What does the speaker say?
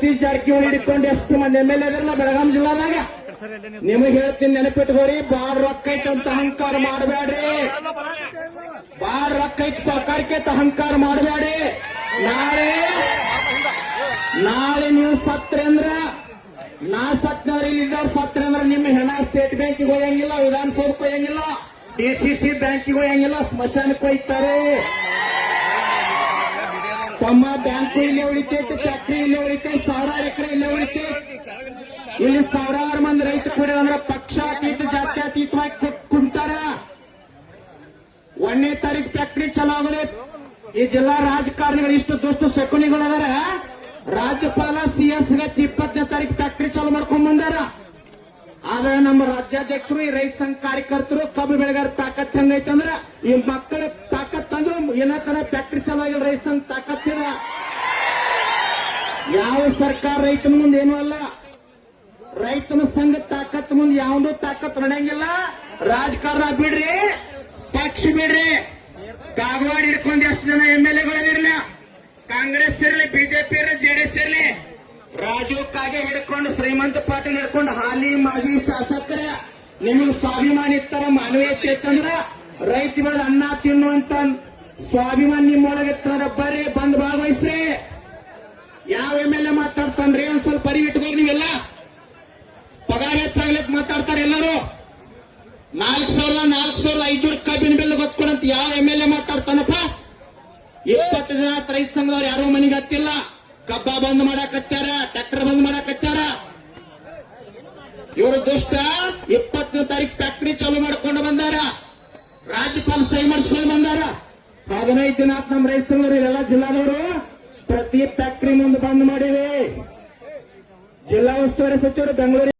ಸತೀಶ್ ಜಾರಕಿಹೊಳಿ ಹಿಡ್ಕೊಂಡು ಎಷ್ಟು ಮಂದಿ MLA ಇದ್ರಲ್ಲ ಬೆಳಗಾಂ ಜಿಲ್ಲಾದಾಗ. ನಿಮಗೆ ಹೇಳ್ತೀನಿ, ನೆನಪಿಟ್ಕೋರಿ. ಬಾಳ ರೊಕ್ಕ ಐತಂತ ಅಹಂಕಾರ ಮಾಡಬೇಡ್ರಿ. ಬಾಳ ರೊಕ್ಕ ಐತಿ ಸರ್ಕಾರಕ್ಕೆ ಅಹಂಕಾರ ಮಾಡಬೇಡ್ರಿ. ನಾಳೆ ನೀವು ಸತ್ರೆ ಅಂದ್ರ, ನಾ ಸತ್ನವ್ರ ಇಲ್ಲಿದ್ದವ್ರು ಸತ್ರೆ ಅಂದ್ರ ನಿಮ್ಮ ಹೆಣ ಸ್ಟೇಟ್ ಬ್ಯಾಂಕಿಗೆ ಹೋಯಂಗಿಲ್ಲ, ವಿಧಾನಸೌಧಕ್ಕೆ ಹೋಯಂಗಿಲ್ಲ, DCC ಬ್ಯಾಂಕಿಗೆ ಹೋಯಂಗಿಲ್ಲ, ಸ್ಮಶಾನಕ್ಕೆ ಹೋಯ್ತಾರೆ. ತಮ್ಮ ಬ್ಯಾಂಕು ಇಲ್ಲೇ ಉಳಿತೈತಿ, ಫ್ಯಾಕ್ಟ್ರಿ ಇಲ್ಲೇ ಉಳಿತೈತಿ, ಸಾವಿರಾರು ಎಕರೆ ಇಲ್ಲೇ ಉಳಿತೈತಿ. ಇಲ್ಲಿ ಸಾವಿರಾರು ಮಂದಿ ರೈತರು ಕೂಡ ಅಂದ್ರೆ ಪಕ್ಷಾತೀತ ಜಾತ್ಯತೀತವಾಗಿ ಕುಂತಾರ. 1ನೇ ತಾರೀಕು ಫ್ಯಾಕ್ಟ್ರಿ ಚಾಲೂ ಆಗಲಿ. ಈ ಜಿಲ್ಲಾ ರಾಜಕಾರಣಿಗಳು ಇಷ್ಟು ದುಷ್ಟ ಶಕುನಿಗಳದಾರ. ರಾಜ್ಯಪಾಲ CS ಗೆ 20ನೇ ತಾರೀಕು ಫ್ಯಾಕ್ಟ್ರಿ ಚಾಲೂ ಮಾಡ್ಕೊಂಡ್ ಬಂದಾರ. ಆದ್ರೆ ನಮ್ಮ ರಾಜ್ಯಾಧ್ಯಕ್ಷರು, ಈ ರೈತ ಸಂಘ ಕಾರ್ಯಕರ್ತರು, ಕಬ್ಬು ಬೆಳೆಗಾರ ತಾಕತ್ ಹೆಂಗೈತಂದ್ರ ಈ ಮಕ್ಕಳ ತಾಕತ್ ಅಂದ್ರು ಏನತರ ಫ್ಯಾಕ್ಟ್ರಿ ಚಾಲೂ ಆಗಿಲ್ಲ. ರೈತ ಸಂಘ ತಾಕತ್ತಿದ. ಯಾವ ಸರ್ಕಾರ ರೈತನ ಮುಂದೆ ಏನೂ ಅಲ್ಲ. ರೈತನ ಸಂಘ ತಾಕತ್ ಮುಂದೆ ಯಾವ್ದು ತಾಕತ್ ನಡೆಯಂಗಿಲ್ಲ. ರಾಜಕಾರಣ ಬಿಡ್ರಿ, ಪಕ್ಷ ಬಿಡ್ರಿ. ಕಾಗವಾಡ ಹಿಡ್ಕೊಂಡು ಎಷ್ಟು ಜನ MLAಗಳಿರಲಿಲ್ಲ, ಕಾಂಗ್ರೆಸ್ ಇರಲಿ, BJP ಇರಲಿ, JDS ಇರಲಿ, ರಾಜು ಕಾಗೆ ಹಿಡ್ಕೊಂಡು, ಶ್ರೀಮಂತ ಪಾಟೀಲ್ ಹಿಡ್ಕೊಂಡು ಹಾಲಿ ಮಾಜಿ ಶಾಸಕರ ನಿಮಗೆ ಸ್ವಾಭಿಮಾನ ಇರ್ತಾರ, ಮಾನವೀಯತೆ ಇತ್ತಂದ್ರ ರೈತ ಬೆಳೆದ ಅನ್ನ ತಿನ್ನುವಂತ ಸ್ವಾಭಿಮಾನ ನಿಮ್ಮೊಳಗಿರ್ತಾರ. ಬರ್ರಿ, ಬಂದ್ ಭಾಗವಹಿಸ್ರಿ. ಯಾವ MLA ಮಾತಾಡ್ತಾನ್ರಿ ಒಂದ್ ಸ್ವಲ್ಪ ಬರಿ ಇಟ್ಕೋಗಿ. ನೀವೆಲ್ಲ ಪಗಾರ ಹೆಚ್ಚಾಗ್ಲಿಕ್ ಮಾತಾಡ್ತಾರೆ ಎಲ್ಲರೂ. 4,500 ಕಬ್ಬಿನ ಬಿಲ್ ಗೊತ್ಕೊಡಂತ ಯಾವ MLA ಮಾತಾಡ್ತಾನಪ್ಪ? 20 ದಿನ ರೈತ ಸಂಘದವ್ರು ಯಾರೋ ಮನೆಗೆ ಹತ್ತಿಲ್ಲ. ಕಬ್ಬ ಬಂದ್ ಮಾಡಾಕತ್ಯಾರ, ಟ್ರ್ಯಾಕ್ಟರ್ ಬಂದ್ ಮಾಡಾಕತ್ಯಾರ. ಇವರು ದುಷ್ಟ. 20ನೇ ತಾರೀಕು ಫ್ಯಾಕ್ಟ್ರಿ ಚಾಲೂ ಮಾಡ್ಕೊಂಡು ಬಂದಾರ. ರಾಜ್ಯಪಾಲ ಸಹಿ ಮಾಡಿಸ್ಕೊಂಡು ಬಂದಾರ. 15 ದಿನ ನಮ್ಮ ರೈತ ಸಂಘದವರು ಎಲ್ಲ ಜಿಲ್ಲಾದವರು ಪ್ರತಿ ಫ್ಯಾಕ್ಟ್ರಿ ಮುಂದೆ ಬಂದ್ ಮಾಡಿವೆ. ಜಿಲ್ಲಾ ಉಸ್ತುವಾರಿ ಸಚಿವರು ಬೆಂಗಳೂರು